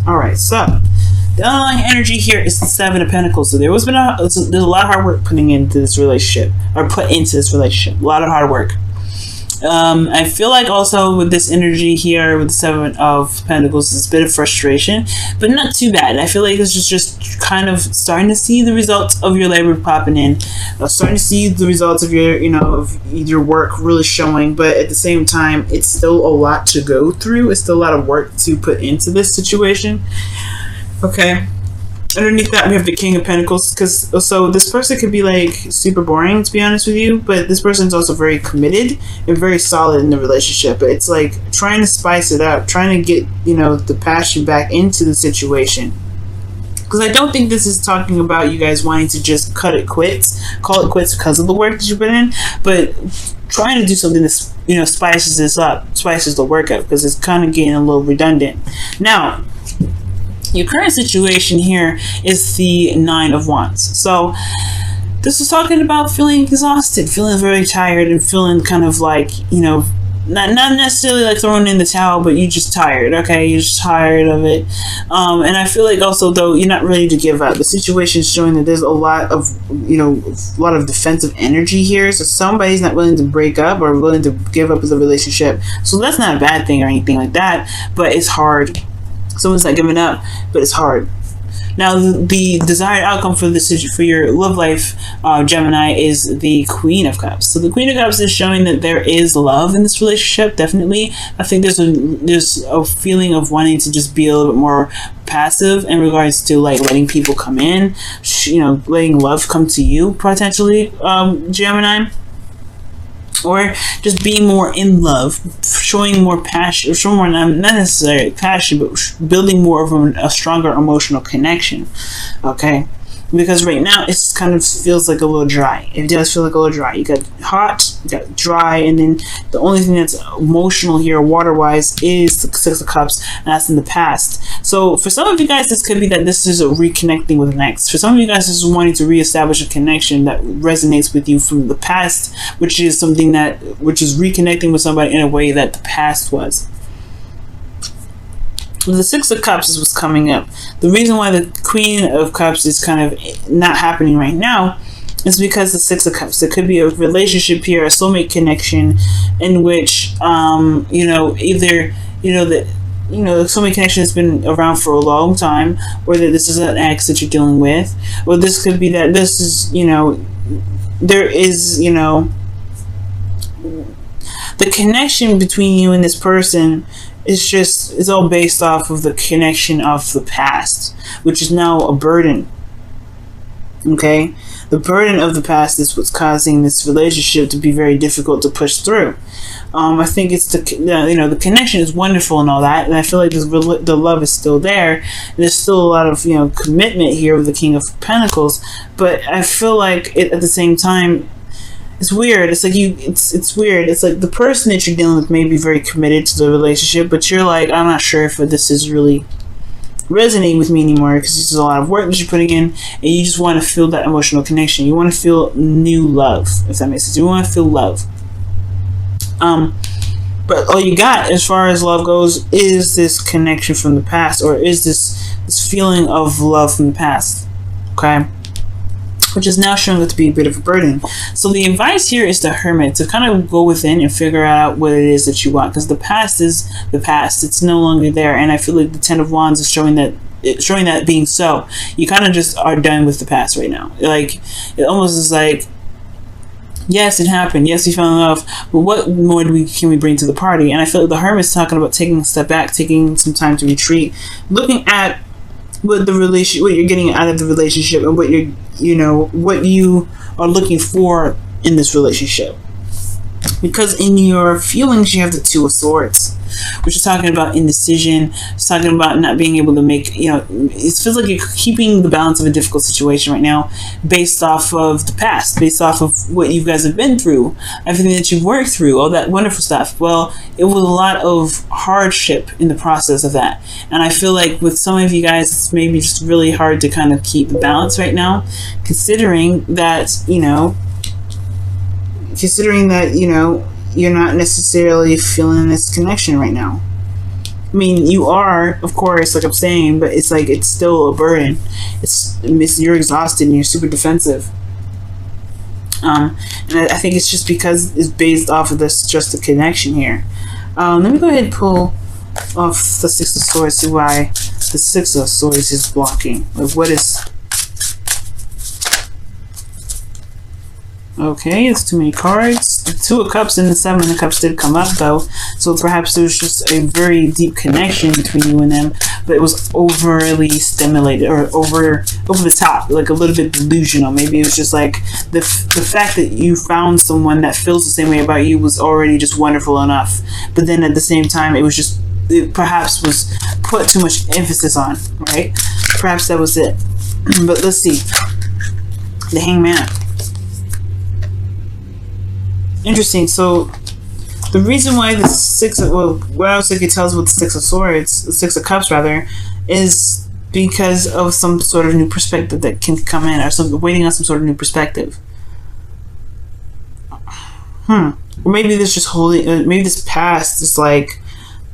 All right, so the underlying energy here is the Seven of Pentacles. So there's a lot of hard work put into this relationship. A lot of hard work. I feel like also with this energy here with the Seven of Pentacles, it's a bit of frustration, but not too bad. I feel like it's just kind of starting to see the results of your labor popping in, starting to see the results of your, of your work really showing, but at the same time, it's still a lot to go through. It's still a lot of work to put into this situation. Okay. Underneath that, we have the King of Pentacles, so this person could be like super boring, to be honest with you, but this person's also very committed and very solid in the relationship. But it's like trying to spice it up, trying to get, the passion back into the situation. Because I don't think this is talking about you guys wanting to just call it quits because of the work that you put in, but trying to do something that, spices the work up, because it's kind of getting a little redundant. Now, your current situation here is the Nine of Wands. So this is talking about feeling exhausted, feeling very tired, and feeling kind of like, not necessarily like throwing in the towel, but you're just tired, okay? You're just tired of it. And I feel like also, though, you're not ready to give up. The situation is showing that there's a lot of, defensive energy here. So somebody's not willing to break up or willing to give up the relationship. So that's not a bad thing or anything like that, but it's hard. Someone's not giving up, but it's hard. Now, the desired outcome for your love life, Gemini, is the Queen of Cups. So the Queen of Cups is showing that there is love in this relationship. Definitely, I think there's a feeling of wanting to just be a little bit more passive in regards to like letting people come in, letting love come to you potentially, Gemini. Or just being more in love, showing more passion, showing more, not necessarily passion, but building more of a stronger emotional connection. Okay? Because right now, it kind of feels like a little dry. It does feel like a little dry. You got hot, you got dry, and then the only thing that's emotional here, water-wise, is the Six of Cups, and that's in the past. So for some of you guys, this could be that this is a reconnecting with an ex. For some of you guys, this is wanting to reestablish a connection that resonates with you from the past, which is reconnecting with somebody in a way that the past was. The Six of Cups is what's coming up. The reason why the Queen of Cups is kind of not happening right now is because the Six of Cups. There could be a relationship here, a soulmate connection, in which, either, the soulmate connection has been around for a long time, or that this is an ex that you're dealing with, or this could be that this is, there is, the connection between you and this person it's all based off of the connection of the past, which is now a burden. Okay? The burden of the past is what's causing this relationship to be very difficult to push through. I think it's the connection is wonderful and all that, and I feel like the love is still there. There's still a lot of commitment here with the King of Pentacles, but I feel like at the same time, it's weird. It's like it's weird. It's like the person that you're dealing with may be very committed to the relationship, but you're like, I'm not sure if this is really resonating with me anymore, because there's a lot of work that you're putting in, and you just want to feel that emotional connection. You want to feel new love, if that makes sense. You want to feel love. But all you got as far as love goes is this connection from the past, or is this feeling of love from the past. Okay? Which is now showing up to be a bit of a burden. So the advice here is the Hermit, to kind of go within and figure out what it is that you want, because the past is the past. It's no longer there, and I feel like the Ten of Wands is showing that being so. You kind of just are done with the past right now. Like, it almost is like, yes, it happened. Yes, we fell in love, but what more can we bring to the party? And I feel like the Hermit's talking about taking a step back, taking some time to retreat, looking at what you're getting out of the relationship, and what what you are looking for in this relationship. Because in your feelings, you have the Two of Swords, which is talking about indecision. It's talking about not being able to make, it feels like you're keeping the balance of a difficult situation right now based off of the past, based off of what you guys have been through, everything that you've worked through, all that wonderful stuff. Well, it was a lot of hardship in the process of that. And I feel like with some of you guys, it's maybe just really hard to kind of keep the balance right now, considering that, you're not necessarily feeling this connection right now. I mean, you are, of course, like I'm saying, but it's like it's still a burden. You're exhausted and you're super defensive. And I think it's just because it's based off of this, just the connection here. Let me go ahead and pull off the Six of Swords, see why the Six of Swords is blocking. Like, what is... Okay, it's too many cards. The Two of Cups and the Seven of Cups did come up, though. So perhaps there was just a very deep connection between you and them, but it was overly stimulated or over the top, like a little bit delusional. Maybe it was just like the fact that you found someone that feels the same way about you was already just wonderful enough. But then at the same time, it perhaps was put too much emphasis on, right? Perhaps that was it. But let's see. The Hangman. Interesting. So the reason why the what else I could tell us with the Six of Swords, the Six of Cups rather, is because of some sort of new perspective that can come in, or waiting on some sort of new perspective. Or maybe this just maybe this past is like,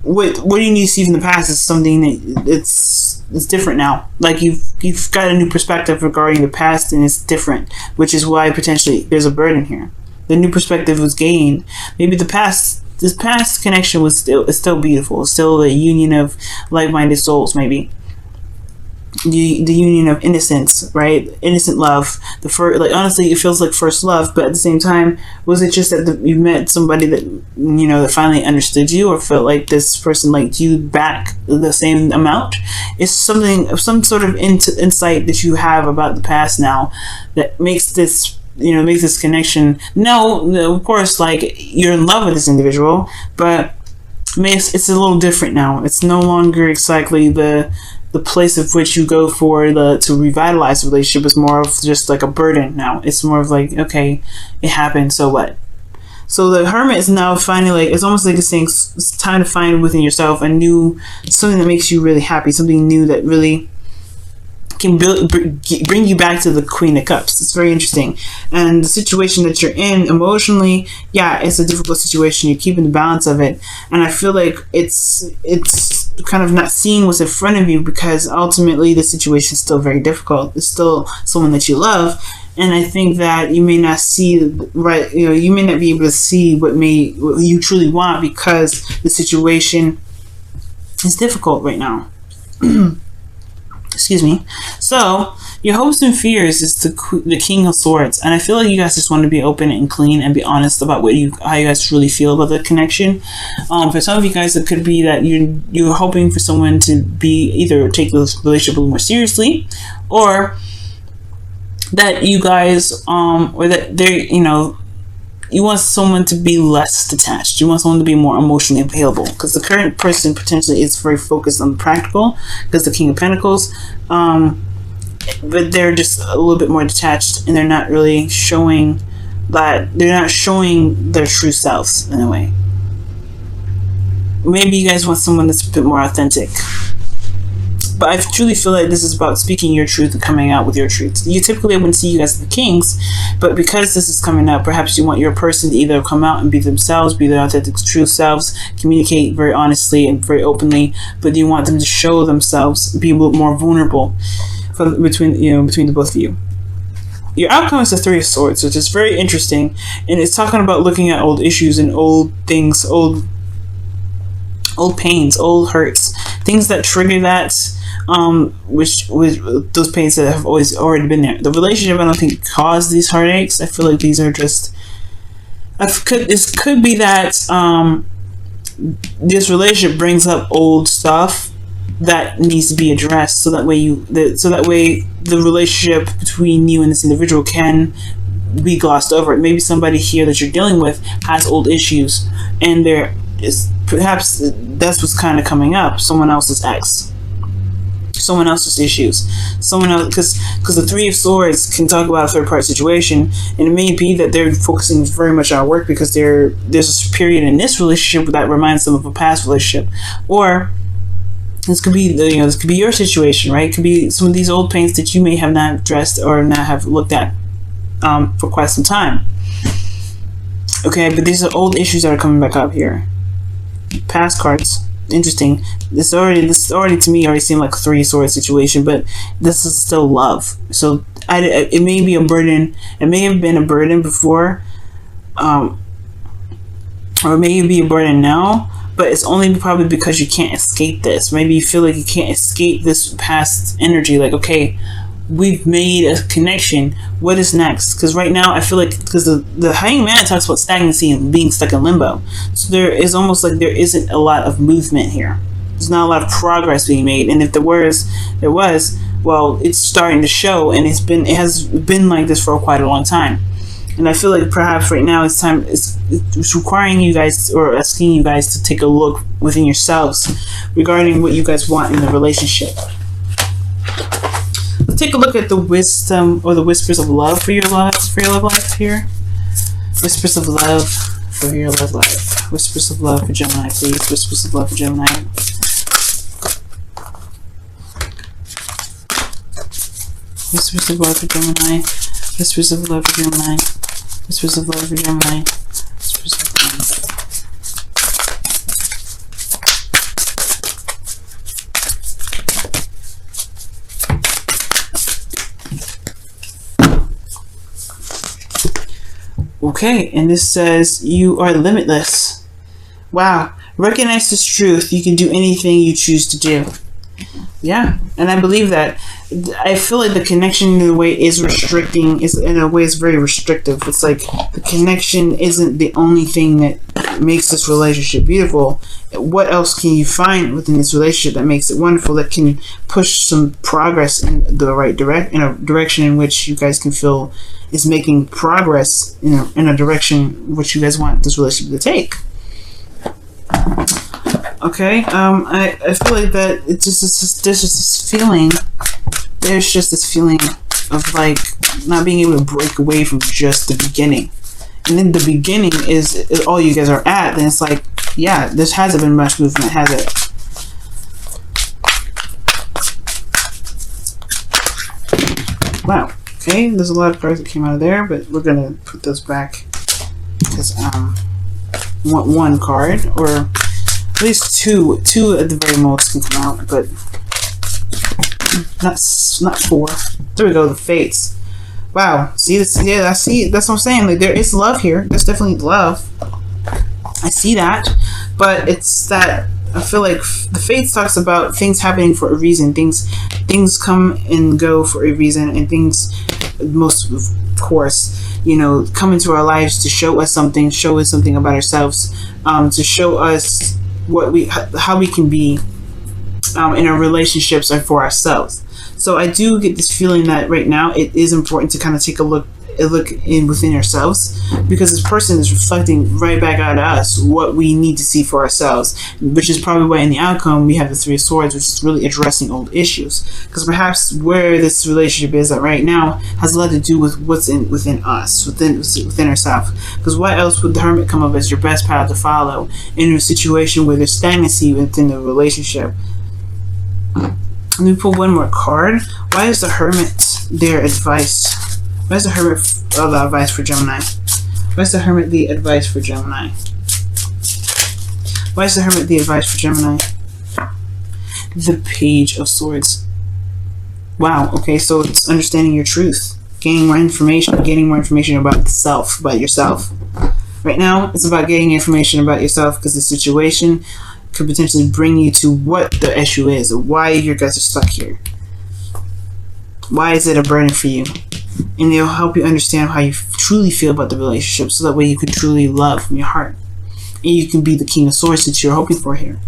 what do you need to see from the past is something that it's different now. Like you've got a new perspective regarding the past, and it's different, which is why potentially there's a burden here. The new perspective was gained. Maybe this past connection is still beautiful. It's still the union of like-minded souls. Maybe the union of innocence, right? Innocent love. Honestly, it feels like first love. But at the same time, was it just that you met somebody that that finally understood you, or felt like this person liked you back the same amount? It's some sort of insight that you have about the past now that makes this. Makes this connection. No, of course, like you're in love with this individual, but it's a little different now. It's no longer exactly the place of which you go for to revitalize the relationship. It's more of just like a burden now. It's more of like, okay, it happened, so what? So the Hermit is now finally like, it's almost like it's saying it's time to find within yourself something that makes you really happy, something new that really can bring you back to the Queen of Cups. It's very interesting. And the situation that you're in emotionally, yeah, it's a difficult situation. You're keeping the balance of it. And I feel like it's kind of not seeing what's in front of you, because ultimately the situation is still very difficult. It's still someone that you love. And I think that you may not see right, you may not be able to see what you truly want, because the situation is difficult right now. Excuse me. So your hopes and fears is the King of Swords, and I feel like you guys just want to be open and clean and be honest about how you guys really feel about the connection. For some of you guys, it could be that you're hoping for someone to be either take the relationship a little more seriously, or that you guys or that they you want someone to be less detached. You want someone to be more emotionally available, because the current person potentially is very focused on the practical, because the King of Pentacles, but they're just a little bit more detached, and they're not really showing their true selves in a way. Maybe you guys want someone that's a bit more authentic. But I truly feel like this is about speaking your truth and coming out with your truth. You typically wouldn't see you as the kings, but because this is coming up, perhaps you want your person to either come out and be themselves, be their authentic, true selves, communicate very honestly and very openly, but you want them to show themselves, be a little more vulnerable between the both of you. Your outcome is the Three of Swords, which is very interesting, and it's talking about looking at old issues and old things, old pains, old hurts, things that trigger that. Which those pains that have already been there. The relationship, I don't think, caused these heartaches. I feel like these are just. This could be that this relationship brings up old stuff that needs to be addressed, so that way the relationship between you and this individual can be glossed over. Maybe somebody here that you're dealing with has old issues, and perhaps that's what's kind of coming up. Someone else's ex. Someone else's issues, someone else, because the Three of Swords can talk about a third-party situation, and it may be that they're focusing very much on work because there's a period in this relationship that reminds them of a past relationship, or this could be this could be your situation, right? It could be some of these old pains that you may have not addressed or not have looked at for quite some time. Okay, but these are old issues that are coming back up here. Past cards. interesting. This already to me already seemed like a Three of Swords situation, but this is still love. So it may be a burden. It may have been a burden before, or it may be a burden now. But it's only probably because you can't escape this. Maybe you feel like you can't escape this past energy. Like, okay, we've made a connection. What is next? Because right now I feel like, because the Hanged Man talks about stagnancy and being stuck in limbo. So there is almost like there isn't a lot of movement here. There's not a lot of progress being made. And if there was, well, it's starting to show, and it has been like this for quite a long time. And I feel like perhaps right now it's requiring you guys, or asking you guys, to take a look within yourselves regarding what you guys want in the relationship. Let's take a look at the wisdom or the whispers of love for your love life here. Whispers of love for your love life. Whispers of love for Gemini, please. Whispers of love for Gemini. Whispers of love for Gemini. Whispers of love for Gemini. Whispers of love for Gemini. Whispers of love. Okay, and this says, you are limitless. Wow. Recognize this truth. You can do anything you choose to do. Yeah, and I believe that. I feel like the connection in a way is restricting. In a way, it's very restrictive. It's like the connection isn't the only thing that makes this relationship beautiful. What else can you find within this relationship that makes it wonderful? That can push some progress in the right in a direction in which you guys can feel is making progress in a direction which you guys want this relationship to take. Okay, I feel like that it's just there's just this feeling. There's just this feeling of like not being able to break away from just the beginning. And then the beginning is all you guys are at. Then it's like, yeah, there hasn't been much movement, has it? Wow. Okay, there's a lot of cards that came out of there, but we're gonna put those back because one card, or at least two at the very most can come out, but not four. There we go, the Fates. Wow, see this? Yeah, I see. That's what I'm saying. Like, there is love here. There's definitely love. I see that, but it's that I feel like the Fates talks about things happening for a reason. Things come and go for a reason, and things, most of course, you know, come into our lives to show us something about ourselves, to show us how we can be in our relationships and for ourselves. So I do get this feeling that right now it is important to kind of take a look in within ourselves, because this person is reflecting right back at us what we need to see for ourselves, which is probably why in the outcome we have the Three of Swords, which is really addressing old issues, because perhaps where this relationship is at right now has a lot to do with what's within us, within ourselves. Because what else would the Hermit come up as your best path to follow in a situation where there's stagnancy within the relationship? Let me pull one more card. Why is the Hermit their advice? Why is the Hermit the advice for Gemini? Why is the Hermit the advice for Gemini? Why is the Hermit the advice for Gemini? The Page of Swords. Wow, okay, so it's understanding your truth. Gaining more information about yourself. Right now, it's about getting information about yourself, because the situation could potentially bring you to what the issue is, or why you guys are stuck here. Why is it a burden for you? And they'll help you understand how you truly feel about the relationship, so that way you can truly love from your heart, and you can be the King of Swords that you're hoping for here.